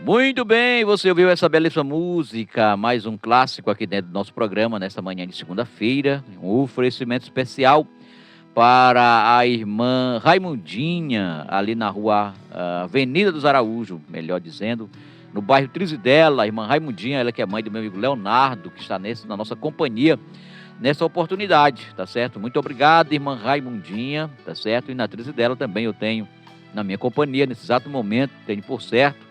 Muito bem, você ouviu essa belíssima música, mais um clássico aqui dentro do nosso programa, nesta manhã de segunda-feira, um oferecimento especial para a irmã Raimundinha, ali na rua Avenida dos Araújo, melhor dizendo, no bairro Trizidela. A irmã Raimundinha, ela que é mãe do meu amigo Leonardo, que está na nossa companhia nessa oportunidade, tá certo? Muito obrigado, irmã Raimundinha, tá certo? E na Trizidela também eu tenho na minha companhia, nesse exato momento, tenho por certo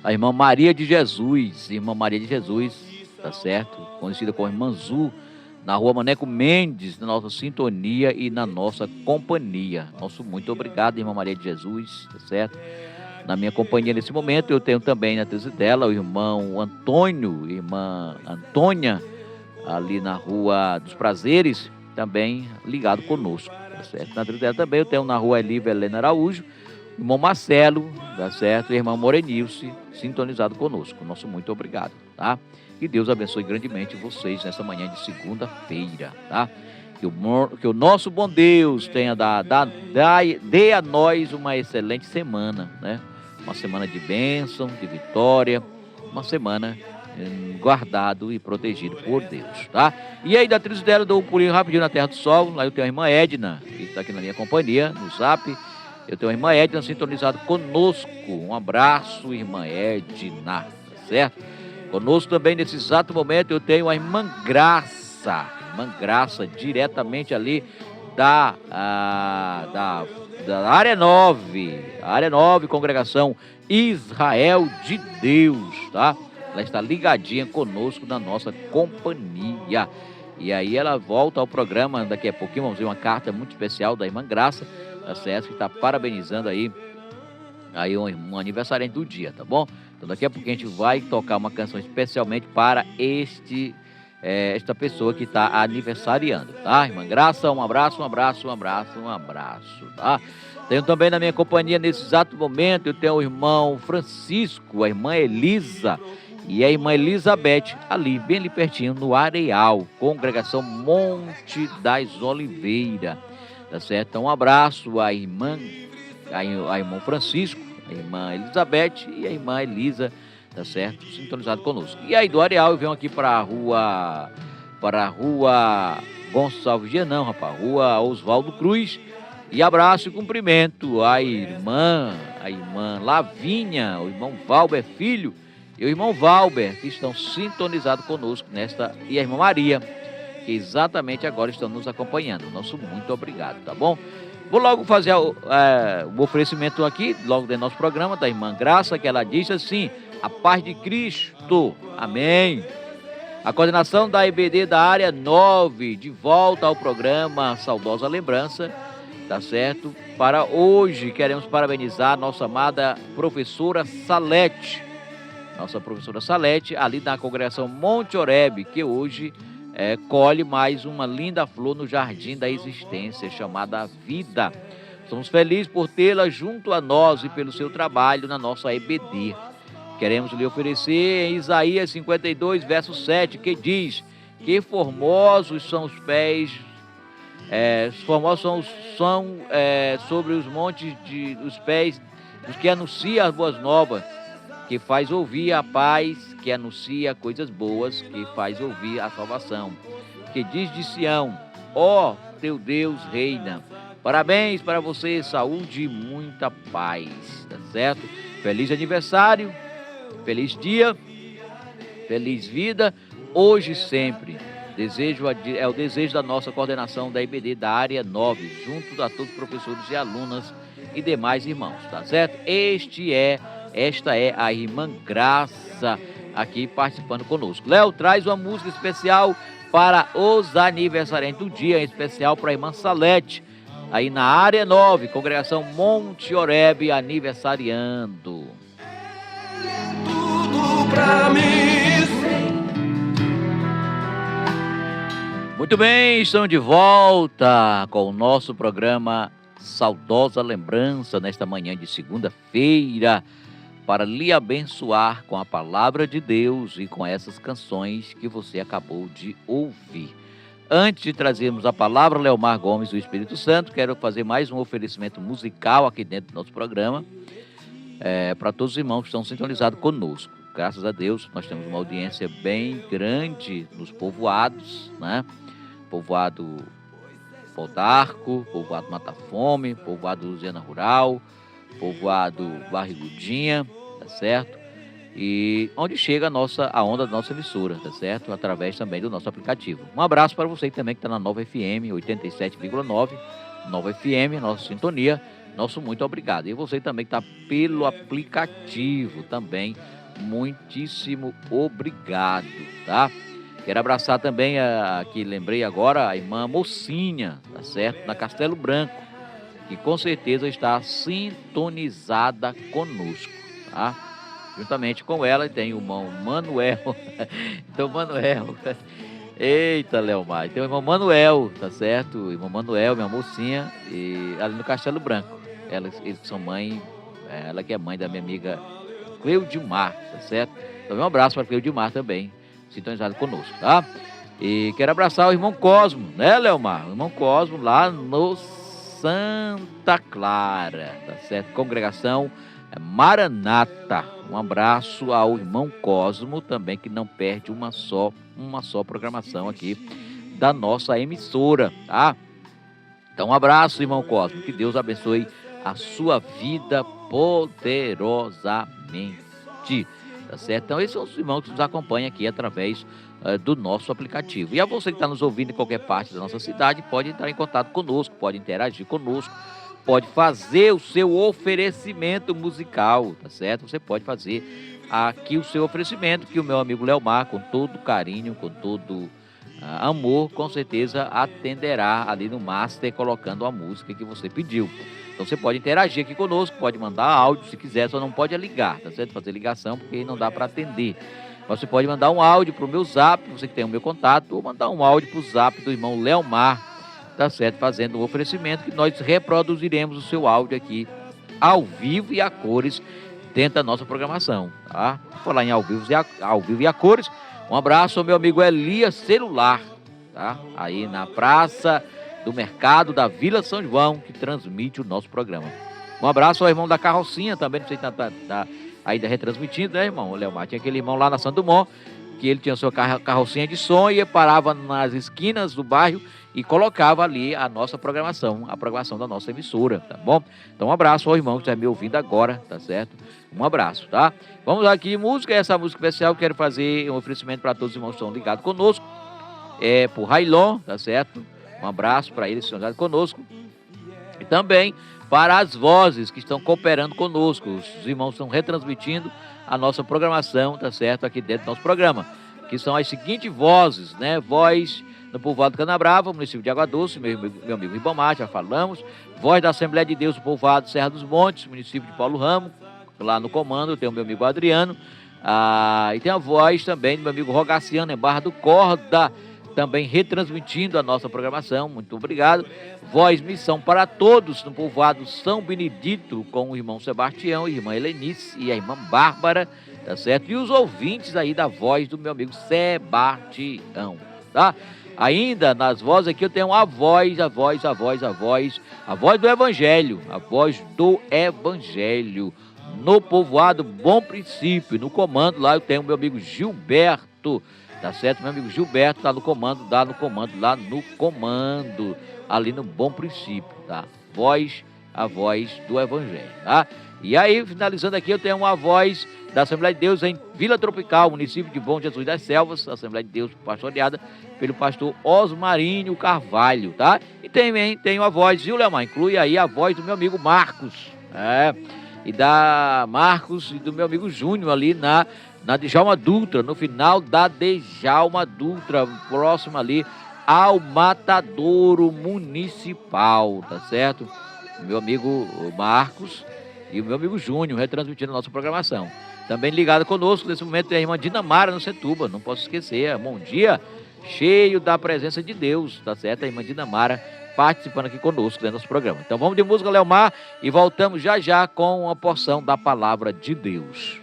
a irmã Maria de Jesus, tá certo? Conhecida como Irmã Zu, na rua Maneco Mendes, na nossa sintonia e na nossa companhia. Nosso muito obrigado, irmã Maria de Jesus, tá certo? Na minha companhia nesse momento, eu tenho também na dela o irmão Antônio, irmã Antônia, ali na Rua dos Prazeres, também ligado conosco, tá certo? Na dela também eu tenho na rua Elívia Helena Araújo, irmão Marcelo, tá certo? E a irmã Morenilce, sintonizado conosco. Nosso muito obrigado, tá? Que Deus abençoe grandemente vocês nessa manhã de segunda-feira, tá? Que o nosso bom Deus dê a nós uma excelente semana, né? Uma semana de bênção, de vitória, uma semana guardado e protegido por Deus, tá? E aí da Trizidela, eu dou um pulinho rapidinho na Terra do Sol. Lá eu tenho a irmã Edna, que está aqui na minha companhia, no Zap. Eu tenho a irmã Edna sintonizado conosco. Um abraço, irmã Edna, tá certo? Conosco também nesse exato momento eu tenho a irmã Graça, diretamente ali da área 9, congregação Israel de Deus, tá? Ela está ligadinha conosco na nossa companhia. E aí ela volta ao programa daqui a pouquinho. Vamos ver uma carta muito especial da irmã Graça, tá certo? Que está parabenizando aí um aniversariante do dia, tá bom? Então daqui a pouco a gente vai tocar uma canção especialmente para esta pessoa que está aniversariando, tá? Irmã Graça, um abraço, tá? Tenho também na minha companhia nesse exato momento, eu tenho o irmão Francisco, a irmã Elisa e a irmã Elizabeth, bem ali pertinho, no Areal, congregação Monte das Oliveiras, tá certo? Então um abraço à irmã Francisco, a irmã Elizabeth e a irmã Elisa, tá certo? Sintonizado conosco. E aí do Areal eu venho aqui para a rua Gonçalves Dias, não, rapaz, rua Oswaldo Cruz, e abraço e cumprimento à irmã Lavínia, o irmão Valber Filho e o irmão Valber, que estão sintonizados conosco e a irmã Maria, que exatamente agora estão nos acompanhando. Nosso muito obrigado, tá bom? Vou logo fazer o oferecimento aqui, logo do nosso programa, da irmã Graça, que ela diz assim: a paz de Cristo, amém. A coordenação da EBD da área 9, de volta ao programa Saudosa Lembrança, tá certo? Para hoje, queremos parabenizar a nossa amada professora Salete, ali na congregação Monte Oreb, que hoje colhe mais uma linda flor no jardim da existência, chamada vida. Estamos felizes por tê-la junto a nós e pelo seu trabalho na nossa EBD. Queremos lhe oferecer em Isaías 52, verso 7, que diz: que formosos são os pés, sobre os montes os pés dos que anunciam as boas novas, que faz ouvir a paz, que anuncia coisas boas, que faz ouvir a salvação, que diz de Sião: ó, teu Deus reina. Parabéns para você, saúde e muita paz, tá certo? Feliz aniversário, feliz dia, feliz vida, hoje e sempre. É o desejo da nossa coordenação da IBD da área 9, junto a todos os professores e alunas e demais irmãos, tá certo? Esta é a irmã Graça aqui participando conosco. Léo, traz uma música especial para os aniversariantes do dia, em especial para a irmã Salete, aí na área 9, congregação Monte Oreb, aniversariando. Tudo pra mim. Muito bem, estamos de volta com o nosso programa Saudosa Lembrança, nesta manhã de segunda-feira, para lhe abençoar com a palavra de Deus e com essas canções que você acabou de ouvir. Antes de trazermos a palavra, Leomar Gomes, do Espírito Santo, quero fazer mais um oferecimento musical aqui dentro do nosso programa. para todos os irmãos que estão sintonizados conosco. Graças a Deus, nós temos uma audiência bem grande nos povoados, né? Povoado Pau d'Arco, povoado Mata Fome, povoado Luziana Rural, povoado Barrigudinha, tá certo? E onde chega a onda da nossa emissora, tá certo? Através também do nosso aplicativo. Um abraço para você também que está na Nova FM 87,9, Nova FM, nossa sintonia, nosso muito obrigado. E você também que está pelo aplicativo também, muitíssimo obrigado, tá? Quero abraçar também, aqui lembrei agora, a irmã Mocinha, tá certo? Na Castelo Branco, que com certeza está sintonizada conosco, tá? Juntamente com ela tem o irmão Manuel. Então, Manuel, eita, Leomar, tem o irmão Manuel, tá certo? O irmão Manuel, minha mocinha, e ali no Castelo Branco. Eles são mãe, ela que é mãe da minha amiga Cleudimar, tá certo? Então, um abraço para Cleudimar também, sintonizado conosco, tá? E quero abraçar o irmão Cosmo, né, Leomar? O irmão Cosmo lá no Santa Clara, tá certo? Congregação Maranata. Um abraço ao irmão Cosmo também, que não perde uma só programação aqui da nossa emissora, tá? Então, um abraço, irmão Cosmo, que Deus abençoe a sua vida poderosamente, tá certo? Então, esses são os irmãos que nos acompanham aqui através do nosso aplicativo. E a você que está nos ouvindo em qualquer parte da nossa cidade, pode entrar em contato conosco, pode interagir conosco, pode fazer o seu oferecimento musical, tá certo? Você pode fazer aqui o seu oferecimento, que o meu amigo Leomar, com todo carinho, com todo amor, com certeza atenderá ali no Master, colocando a música que você pediu. Então você pode interagir aqui conosco, pode mandar áudio se quiser, só não pode ligar, tá certo? Fazer ligação porque não dá para atender. Mas você pode mandar um áudio para o meu zap, você que tem o meu contato, ou mandar um áudio para o zap do irmão Leomar, tá certo? Fazendo um oferecimento que nós reproduziremos o seu áudio aqui ao vivo e a cores dentro da nossa programação, tá? Vou falar em ao vivo e a cores. Um abraço ao meu amigo Elias Celular, tá? Aí na Praça do Mercado da Vila São João, que transmite o nosso programa. Um abraço ao irmão da Carrocinha também, não sei se tá ainda retransmitindo, né, irmão? O Leomar tinha aquele irmão lá na Santo Dumont, que ele tinha sua carrocinha de som e parava nas esquinas do bairro e colocava ali a nossa programação, a programação da nossa emissora, tá bom? Então, um abraço ao irmão que está me ouvindo agora, tá certo? Um abraço, tá? Vamos aqui, música, essa música especial, quero fazer um oferecimento para todos os irmãos que estão ligados conosco, por Railon, tá certo? Um abraço para eles que estão ligados conosco. E também para as vozes que estão cooperando conosco, os irmãos estão retransmitindo a nossa programação, tá certo? Aqui dentro do nosso programa, que são as seguintes vozes, né? Voz no povoado Canabrava, município de Água Doce, meu amigo Ribamar, já falamos. Voz da Assembleia de Deus do povoado Serra dos Montes, município de Paulo Ramo, lá no comando tem o meu amigo Adriano. E tem a voz também do meu amigo Rogaciano, em Barra do Corda, também retransmitindo a nossa programação, muito obrigado. Voz Missão para Todos, no povoado São Benedito, com o irmão Sebastião, a irmã Helenice e a irmã Bárbara, tá certo? E os ouvintes aí da voz do meu amigo Sebastião, tá? Ainda nas vozes aqui eu tenho a voz do Evangelho, a voz do Evangelho, no povoado Bom Princípio, no comando lá eu tenho o meu amigo Gilberto, tá certo? Meu amigo Gilberto tá no comando, ali no Bom Princípio, tá? A voz do Evangelho, tá? E aí, finalizando aqui, eu tenho uma voz da Assembleia de Deus em Vila Tropical, município de Bom Jesus das Selvas, Assembleia de Deus pastoreada pelo pastor Osmarinho Carvalho, tá? E também tenho a voz, viu, Leomar? Inclui aí a voz do meu amigo Marcos, e da Marcos e do meu amigo Júnior ali na Djalma Dutra, no final da Djalma Dutra, próximo ali ao Matadouro Municipal, tá certo? Meu amigo Marcos e o meu amigo Júnior retransmitindo a nossa programação. Também ligado conosco nesse momento é a irmã Dinamara no Setuba, não posso esquecer, bom dia, cheio da presença de Deus, tá certo? A irmã Dinamara participando aqui conosco dentro do nosso programa. Então vamos de música, Leomar, e voltamos já já com uma porção da palavra de Deus.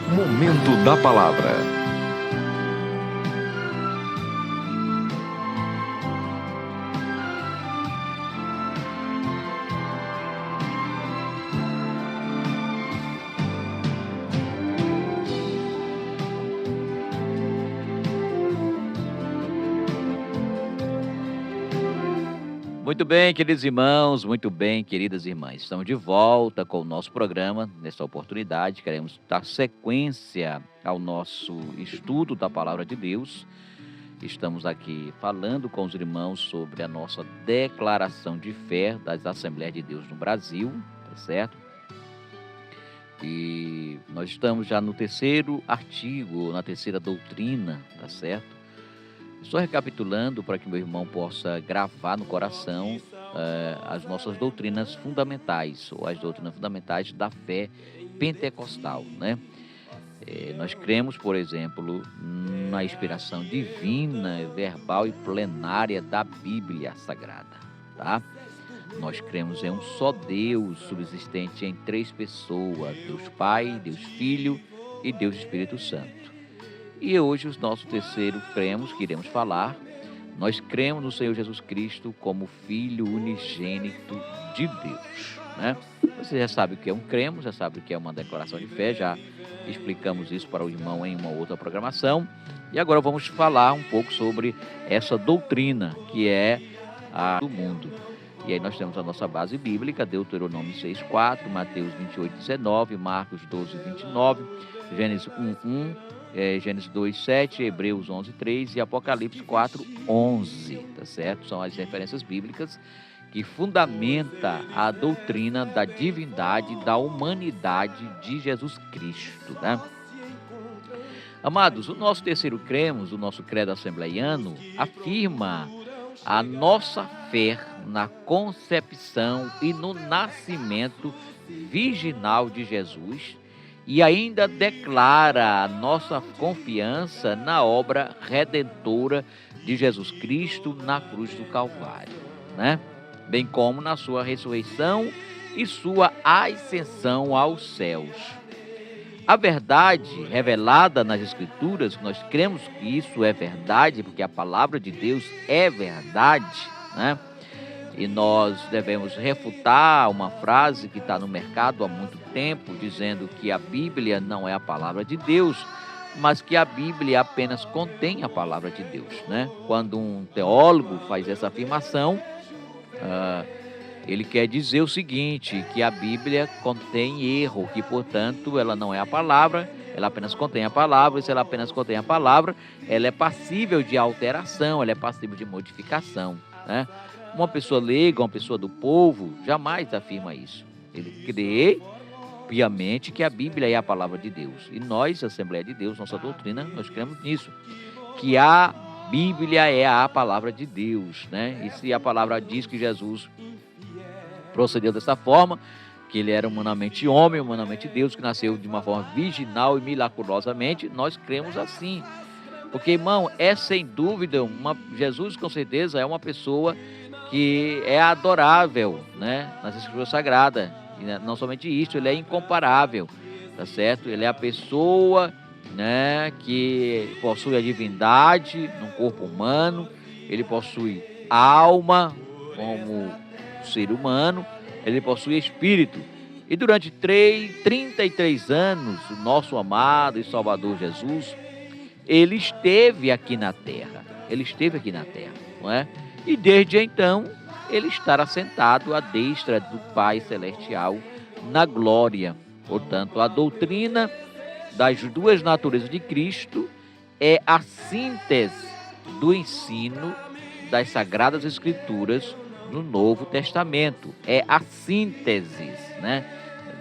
Momento da palavra. Muito bem, queridos irmãos, muito bem, queridas irmãs. Estamos de volta com o nosso programa. Nesta oportunidade, queremos dar sequência ao nosso estudo da Palavra de Deus. Estamos aqui falando com os irmãos sobre a nossa declaração de fé das Assembleias de Deus no Brasil, tá certo? E nós estamos já no terceiro artigo, na terceira doutrina, tá certo? Estou recapitulando para que meu irmão possa gravar no coração as nossas doutrinas fundamentais, ou as doutrinas fundamentais da fé pentecostal, né? Nós cremos, por exemplo, na inspiração divina, verbal e plenária da Bíblia Sagrada, tá? Nós cremos em um só Deus, subsistente em três pessoas, Deus Pai, Deus Filho e Deus Espírito Santo. E hoje, o nosso terceiro cremos, que iremos falar, nós cremos no Senhor Jesus Cristo como Filho unigênito de Deus, né? Você já sabe o que é um cremos, já sabe o que é uma declaração de fé, já explicamos isso para o irmão em uma outra programação. E agora vamos falar um pouco sobre essa doutrina que é a do mundo. E aí nós temos a nossa base bíblica, Deuteronômio 6,4, Mateus 28,19, Marcos 12,29, Gênesis 1,1, Gênesis 2,7, Hebreus 11,3 e Apocalipse 4,11, tá certo? São as referências bíblicas que fundamenta a doutrina da divindade, da humanidade de Jesus Cristo, né? Amados, o nosso terceiro cremos, o nosso credo assembleiano, afirma a nossa fé na concepção e no nascimento virginal de Jesus e ainda declara a nossa confiança na obra redentora de Jesus Cristo na cruz do Calvário, né? Bem como na sua ressurreição e sua ascensão aos céus. A verdade revelada nas Escrituras, nós cremos que isso é verdade, porque a palavra de Deus é verdade, né? E nós devemos refutar uma frase que está no mercado há muito tempo, dizendo que a Bíblia não é a palavra de Deus, mas que a Bíblia apenas contém a palavra de Deus, né? Quando um teólogo faz essa afirmação, ele quer dizer o seguinte, que a Bíblia contém erro, que, portanto, ela não é a palavra, ela apenas contém a palavra, e se ela apenas contém a palavra, ela é passível de alteração, ela é passível de modificação, né? Uma pessoa leiga, uma pessoa do povo, jamais afirma isso. Ele crê piamente que a Bíblia é a palavra de Deus. E nós, Assembleia de Deus, nossa doutrina, nós cremos nisso, que a Bíblia é a palavra de Deus, né? E se a palavra diz que Jesus procedeu dessa forma, que ele era humanamente homem, humanamente Deus, que nasceu de uma forma virginal e milagrosamente, nós cremos assim. Porque, irmão, é sem dúvida, Jesus com certeza é uma pessoa que é adorável, né, nas Escrituras Sagradas. E não somente isso, ele é incomparável, tá certo? Ele é a pessoa, né, que possui a divindade no corpo humano, ele possui alma como ser humano, ele possui espírito. E durante 33 anos, o nosso amado e Salvador Jesus, ele esteve aqui na terra, não é? E desde então, ele estará sentado à destra do Pai Celestial na glória. Portanto, a doutrina das duas naturezas de Cristo é a síntese do ensino das Sagradas Escrituras no Novo Testamento. É a síntese, né,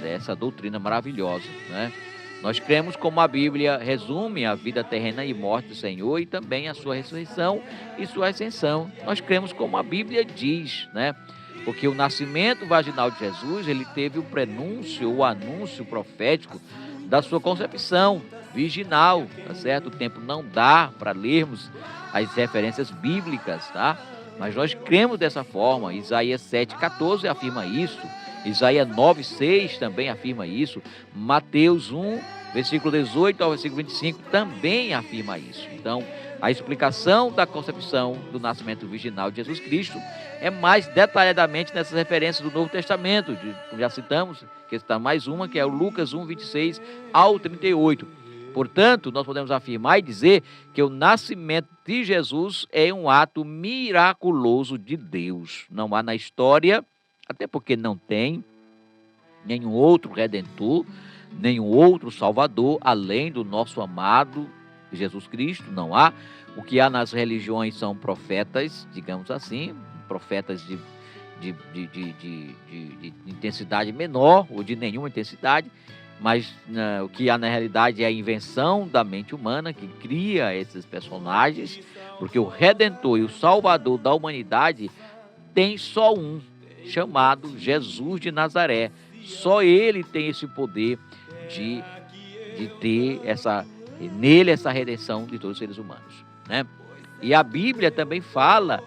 dessa doutrina maravilhosa, né? Nós cremos como a Bíblia resume a vida terrena e morte do Senhor e também a sua ressurreição e sua ascensão. Nós cremos como a Bíblia diz, né? Porque o nascimento vaginal de Jesus, ele teve o prenúncio, o anúncio profético da sua concepção virginal, tá certo? O tempo não dá para lermos as referências bíblicas, tá? Mas nós cremos dessa forma. Isaías 7,14 afirma isso. Isaías 9,6 também afirma isso. Mateus 1, versículo 18 ao versículo 25 também afirma isso. Então, a explicação da concepção do nascimento virginal de Jesus Cristo é mais detalhadamente nessas referências do Novo Testamento. Já citamos, que está mais uma, que é o Lucas 1, 26 ao 38. Portanto, nós podemos afirmar e dizer que o nascimento de Jesus é um ato miraculoso de Deus. Não há na história, até porque não tem nenhum outro Redentor, nenhum outro Salvador, além do nosso amado Jesus Cristo, não há. O que há nas religiões são profetas, digamos assim, profetas de intensidade menor ou de nenhuma intensidade, mas o que há na realidade é a invenção da mente humana que cria esses personagens, porque o Redentor e o Salvador da humanidade tem só um, chamado Jesus de Nazaré. Só ele tem esse poder de ter nele essa redenção de todos os seres humanos, né? E a Bíblia também fala,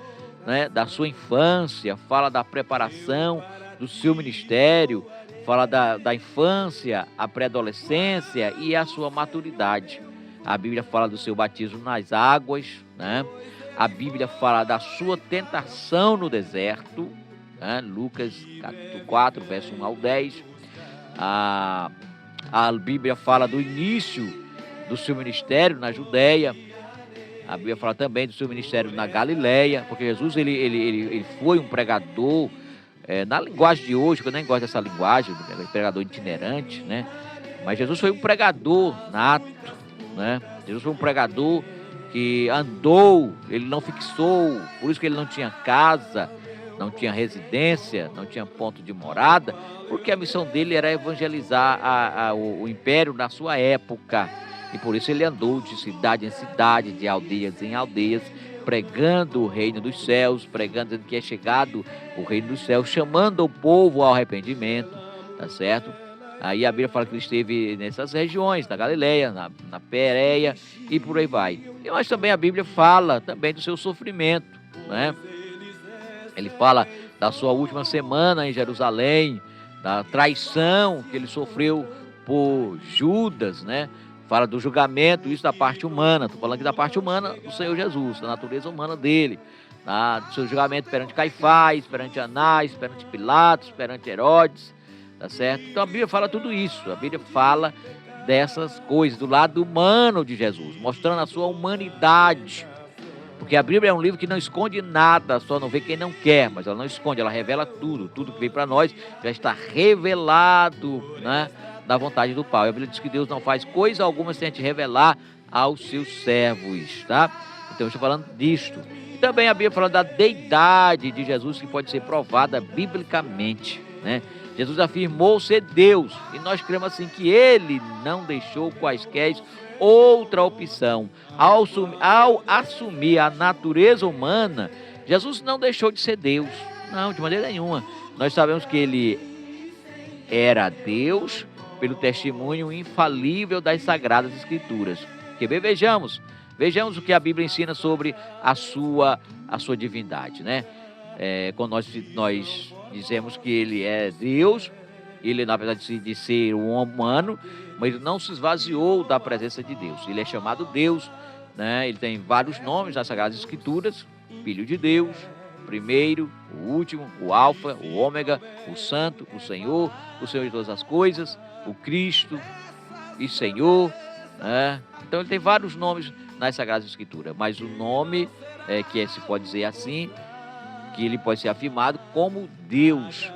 né, da sua infância, fala da preparação do seu ministério, fala da infância, a pré-adolescência e a sua maturidade. A Bíblia fala do seu batismo nas águas, né? A Bíblia fala da sua tentação no deserto, né? Lucas capítulo 4, verso 1 ao 10. A Bíblia fala do início do seu ministério na Judéia. A Bíblia fala também do seu ministério na Galileia, porque Jesus ele foi um pregador, na linguagem de hoje, que eu nem gosto dessa linguagem, pregador itinerante, né? Mas Jesus foi um pregador nato, né? Jesus foi um pregador que andou, ele não fixou, por isso que ele não tinha casa, não tinha residência, não tinha ponto de morada, porque a missão dele era evangelizar o império na sua época. E por isso ele andou de cidade em cidade, de aldeias em aldeias, pregando o reino dos céus, pregando dizendo que é chegado o reino dos céus, chamando o povo ao arrependimento, tá certo? Aí a Bíblia fala que ele esteve nessas regiões, na Galileia, na Pérea e por aí vai. Mas também a Bíblia fala também do seu sofrimento, né? Ele fala da sua última semana em Jerusalém, da traição que ele sofreu por Judas, né? Fala do julgamento, isso da parte humana. Estou falando aqui da parte humana do Senhor Jesus, da natureza humana dele. Do seu julgamento perante Caifás, perante Anás, perante Pilatos, perante Herodes, tá certo? Então a Bíblia fala tudo isso. A Bíblia fala dessas coisas, do lado humano de Jesus, mostrando a sua humanidade. Porque a Bíblia é um livro que não esconde nada, só não vê quem não quer, mas ela não esconde, ela revela tudo. Tudo que veio para nós já está revelado, né, da vontade do Pai. A Bíblia diz que Deus não faz coisa alguma sem te revelar aos seus servos, tá? Então eu estou falando disto. E também a Bíblia fala da deidade de Jesus, que pode ser provada biblicamente, né? Jesus afirmou ser Deus, e nós cremos assim que ele não deixou quaisquer outra opção. Ao assumir a natureza humana, Jesus não deixou de ser Deus, não, de maneira nenhuma. Nós sabemos que ele era Deus pelo testemunho infalível das Sagradas Escrituras. Que bem, vejamos o que a Bíblia ensina sobre a sua divindade, né? Quando nós dizemos que ele é Deus, ele, na verdade, de ser um humano, mas ele não se esvaziou da presença de Deus. Ele é chamado Deus, né? Ele tem vários nomes nas Sagradas Escrituras: Filho de Deus, primeiro, o último, o Alfa, o Ômega, o Santo, o Senhor de todas as coisas, o Cristo e Senhor, né? Então ele tem vários nomes nas Sagradas Escrituras, mas o nome que se pode dizer assim, que ele pode ser afirmado como Deus,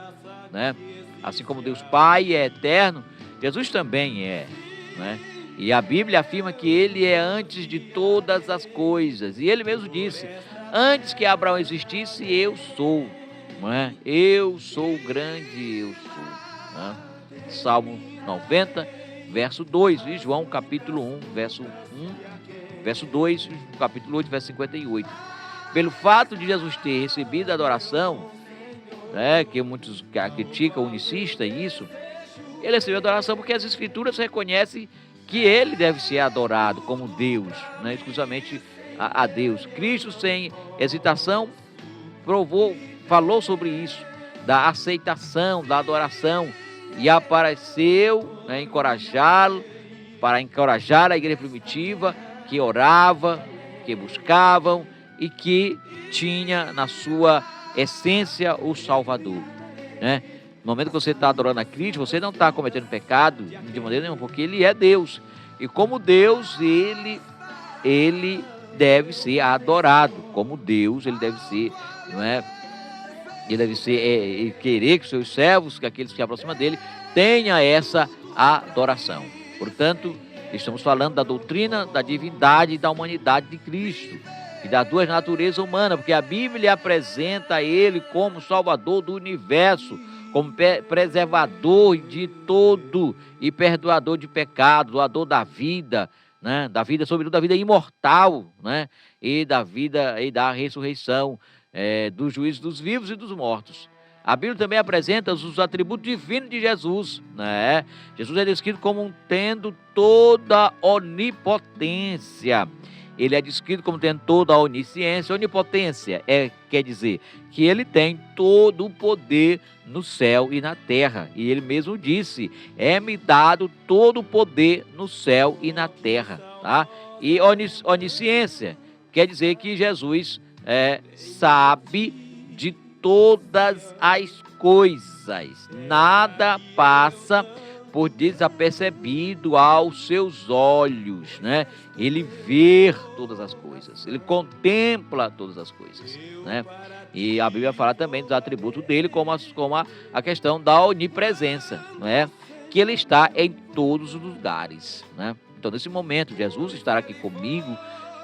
né? Assim como Deus Pai é eterno, Jesus também é, né? E a Bíblia afirma que ele é antes de todas as coisas. E ele mesmo disse: antes que Abraão existisse, eu sou, não é? Eu sou grande, eu sou, né? Salmo 90, verso 2, e João capítulo 1, verso 2, capítulo 8, verso 58. Pelo fato de Jesus ter recebido a adoração, né, que muitos criticam, unicista isso, ele recebeu a adoração porque as Escrituras reconhecem que ele deve ser adorado como Deus, né, exclusivamente a Deus. Cristo, sem hesitação, falou sobre isso, da aceitação, da adoração, e apareceu, né, para encorajar a igreja primitiva, que orava, que buscavam e que tinha na sua essência o Salvador, né? No momento que você está adorando a Cristo, você não está cometendo pecado de maneira nenhuma, porque ele é Deus. E como Deus, ele deve ser adorado. Como Deus, ele deve ser, não é? Ele deve ser, querer que os seus servos, que aqueles que se aproximam dele, tenha essa adoração. Portanto, estamos falando da doutrina da divindade e da humanidade de Cristo, e das duas naturezas humanas, porque a Bíblia apresenta ele como Salvador do universo, como preservador de todo e perdoador de pecados, doador da vida, né? Da vida, sobretudo da vida imortal, né? E da vida e da ressurreição, do juízo dos vivos e dos mortos. A Bíblia também apresenta os atributos divinos de Jesus, né? Jesus é descrito como tendo toda onipotência. Ele é descrito como tendo toda a onisciência. Onipotência quer dizer que ele tem todo o poder no céu e na terra. E ele mesmo disse: é-me dado todo o poder no céu e na terra. Tá? E onisciência quer dizer que Jesus sabe de todas as coisas. Nada passa por desapercebido aos seus olhos, né? Ele vê todas as coisas, ele contempla todas as coisas, né? E a Bíblia fala também dos atributos dele, como a questão da onipresença, né? Que ele está em todos os lugares, né? Então, nesse momento, Jesus estará aqui comigo,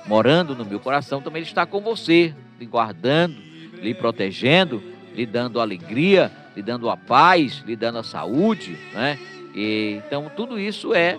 morando no meu coração, também ele está com você, lhe guardando, lhe protegendo, lhe dando alegria, lhe dando a paz, lhe dando a saúde, né? Então, tudo isso é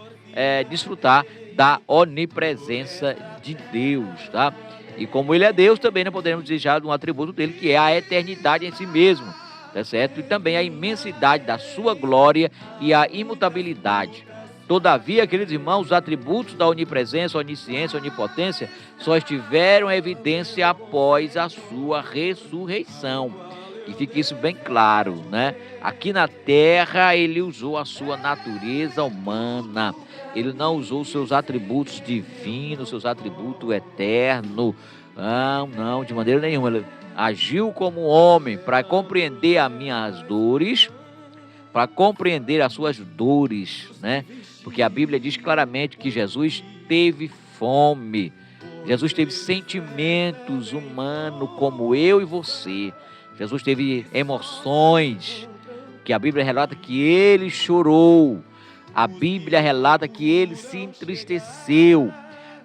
desfrutar da onipresença de Deus, tá? E como ele é Deus, também não podemos desejar de um atributo dele, que é a eternidade em si mesmo, tá certo? E também a imensidade da sua glória e a imutabilidade. Todavia, queridos irmãos, os atributos da onipresença, onisciência, onipotência só estiveram em evidência após a sua ressurreição. E fique isso bem claro, né? Aqui na terra ele usou a sua natureza humana, ele não usou seus atributos divinos, seus atributos eternos, não, de maneira nenhuma. Ele agiu como homem para compreender as minhas dores, para compreender as suas dores, né? Porque a Bíblia diz claramente que Jesus teve fome, Jesus teve sentimentos humanos como eu e você. Jesus teve emoções, que a Bíblia relata que ele chorou, a Bíblia relata que ele se entristeceu,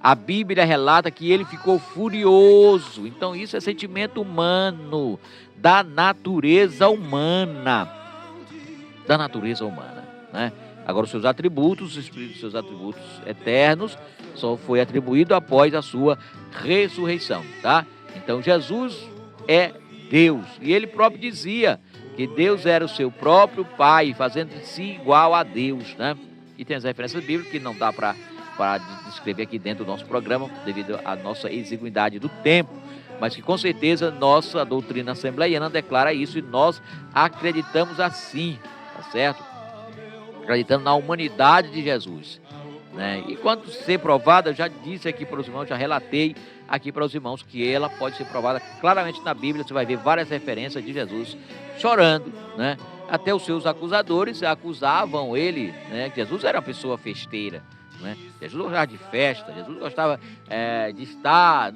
a Bíblia relata que ele ficou furioso. Então isso é sentimento humano, da natureza humana, né? Agora os seus atributos, seus atributos eternos, só foi atribuído após a sua ressurreição, tá? Então Jesus é Deus, e ele próprio dizia que Deus era o seu próprio Pai, fazendo de si igual a Deus, né? E tem as referências bíblicas que não dá para descrever aqui dentro do nosso programa, devido à nossa exiguidade do tempo, mas que com certeza nossa doutrina assembleiana declara isso, e nós acreditamos assim, tá certo? Acreditando na humanidade de Jesus, né? E quanto ser provada, eu já disse aqui para os irmãos, já relatei aqui para os irmãos que ela pode ser provada claramente na Bíblia. Você vai ver várias referências de Jesus chorando, né? Até os seus acusadores acusavam ele, né? Que Jesus era uma pessoa festeira, né? Jesus gostava de festa, Jesus gostava de estar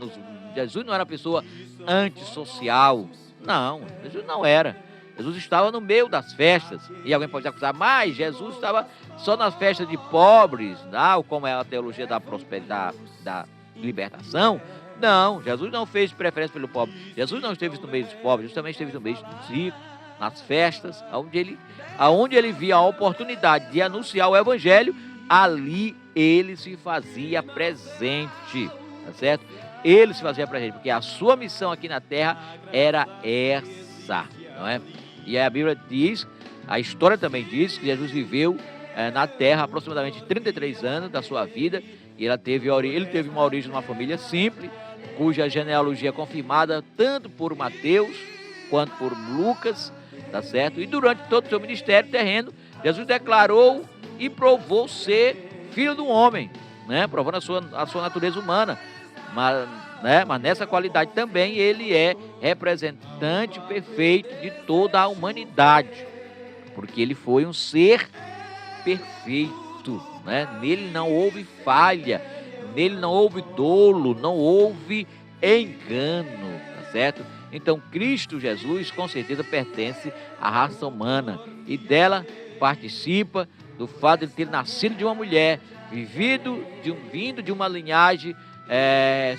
Jesus não era uma pessoa antissocial, não, Jesus não era. Jesus estava no meio das festas, e alguém pode acusar, mas Jesus estava só nas festas de pobres, não, como é a teologia da prosperidade, da libertação. Não, Jesus não fez preferência pelo pobre, Jesus não esteve no meio dos pobres, Jesus também esteve no meio dos ricos, nas festas, aonde ele via a oportunidade de anunciar o evangelho, ali ele se fazia presente, tá certo? Ele se fazia presente, porque a sua missão aqui na terra era essa, não é? E aí a Bíblia diz, a história também diz, que Jesus viveu na terra aproximadamente 33 anos da sua vida, e ele teve uma origem numa família simples, cuja genealogia é confirmada tanto por Mateus quanto por Lucas, tá certo? E durante todo o seu ministério terreno, Jesus declarou e provou ser filho do homem, né? Provando a sua natureza humana, mas nessa qualidade também ele é representante perfeito de toda a humanidade, porque ele foi um ser perfeito, né? Nele não houve falha, nele não houve dolo, não houve engano, tá certo? Então, Cristo Jesus, com certeza, pertence à raça humana e dela participa do fato de ele ter nascido de uma mulher, vindo de uma linhagem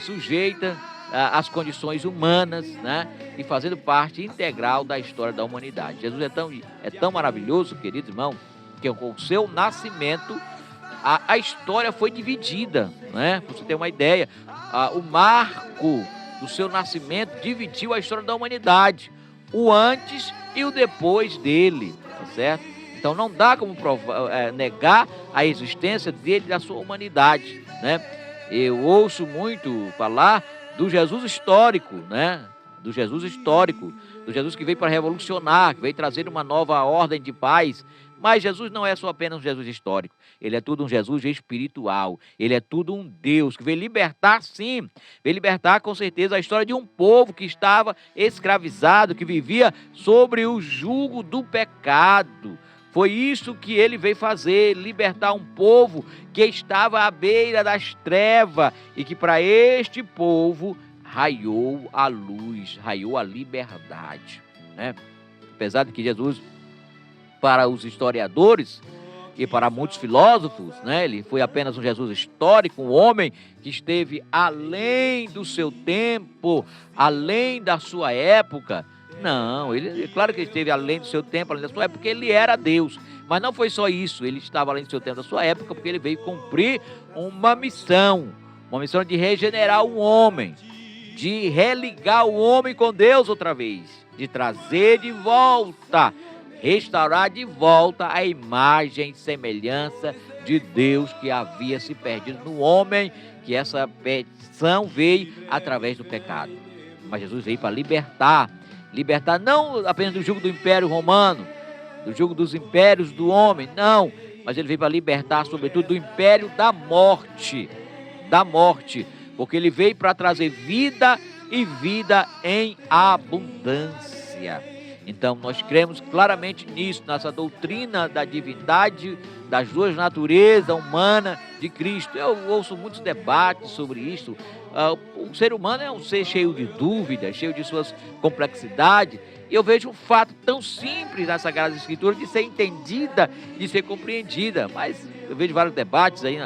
sujeita às condições humanas, né? E fazendo parte integral da história da humanidade. Jesus é tão maravilhoso, querido irmão, que com o seu nascimento a história foi dividida, né? Para você ter uma ideia, o marco do seu nascimento dividiu a história da humanidade, o antes e o depois dele, tá certo? Então não dá como negar a existência dele e da sua humanidade, né? Eu ouço muito falar do Jesus histórico, né? Do Jesus histórico, do Jesus que veio para revolucionar, que veio trazer uma nova ordem de paz. Mas Jesus não é só apenas um Jesus histórico, ele é tudo um Jesus espiritual, ele é tudo um Deus que veio libertar, sim, veio libertar com certeza a história de um povo que estava escravizado, que vivia sobre o jugo do pecado. Foi isso que ele veio fazer, libertar um povo que estava à beira das trevas e que para este povo raiou a luz, raiou a liberdade, né? Apesar de que Jesus, para os historiadores e para muitos filósofos, né, ele foi apenas um Jesus histórico, um homem que esteve além do seu tempo, além da sua época. Não, claro que ele esteve além do seu tempo, além da sua época, porque ele era Deus. Mas não foi só isso, ele estava além do seu tempo, da sua época, porque ele veio cumprir uma missão de regenerar o homem, de religar o homem com Deus outra vez, de trazer de volta, restaurar de volta a imagem e semelhança de Deus que havia se perdido no homem, que essa perdição veio através do pecado. Mas Jesus veio para libertar não apenas do jugo do Império Romano, do jugo dos impérios do homem, não, mas ele veio para libertar sobretudo do império da morte, porque ele veio para trazer vida e vida em abundância. Então nós cremos claramente nisso, nessa doutrina da divindade, das duas naturezas humanas de Cristo. Eu ouço muitos debates sobre isso. O ser humano é um ser cheio de dúvidas, cheio de suas complexidades. E eu vejo um fato tão simples nas Sagradas Escrituras de ser entendida, de ser compreendida. Mas eu vejo vários debates aí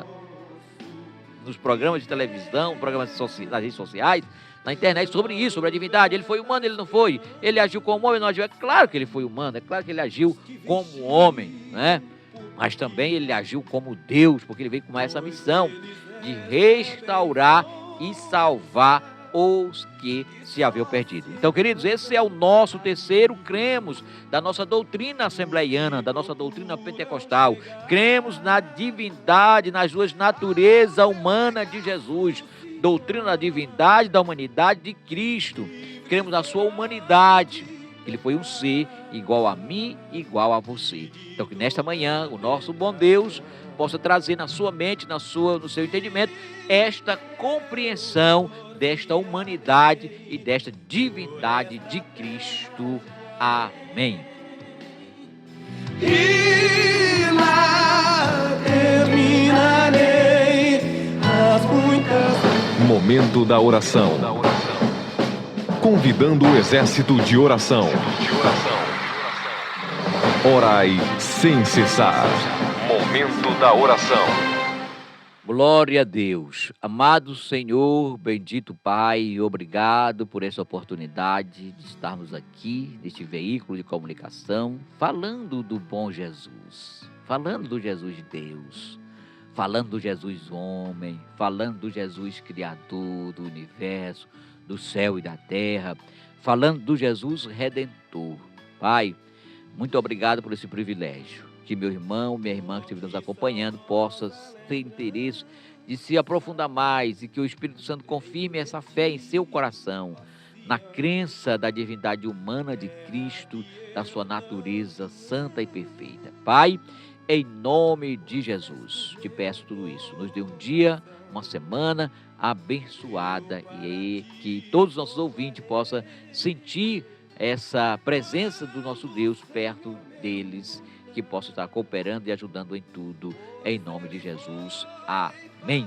nos programas de televisão, nas redes sociais, na internet, sobre isso, sobre a divindade. Ele foi humano, ele não foi? Ele agiu como homem, não agiu? É claro que ele foi humano, é claro que ele agiu como homem, né? Mas também ele agiu como Deus, porque ele veio com essa missão de restaurar e salvar os que se haviam perdido. Então, queridos, esse é o nosso terceiro cremos da nossa doutrina assembleiana, da nossa doutrina pentecostal. Cremos na divindade, nas duas naturezas humanas de Jesus. Doutrina da divindade, da humanidade de Cristo. Cremos na sua humanidade. Ele foi um ser igual a mim, igual a você. Então que nesta manhã o nosso bom Deus possa trazer na sua mente, no seu entendimento, esta compreensão desta humanidade e desta divindade de Cristo. Amém. E lá terminarei as muitas. Momento da oração. Convidando o exército de oração. Orai sem cessar. Momento da oração. Glória a Deus. Amado Senhor, bendito Pai, obrigado por essa oportunidade de estarmos aqui, neste veículo de comunicação, falando do bom Jesus, falando do Jesus de Deus, falando do Jesus homem, falando do Jesus criador do universo, do céu e da terra, falando do Jesus redentor. Pai, muito obrigado por esse privilégio. Que meu irmão, minha irmã que estiver nos acompanhando possa ter interesse de se aprofundar mais e que o Espírito Santo confirme essa fé em seu coração, na crença da divindade humana de Cristo, da sua natureza santa e perfeita. Pai, em nome de Jesus, te peço tudo isso. Nos dê um dia, uma semana abençoada e que todos os nossos ouvintes possam sentir essa presença do nosso Deus perto deles que possa estar cooperando e ajudando em tudo. Em nome de Jesus. Amém.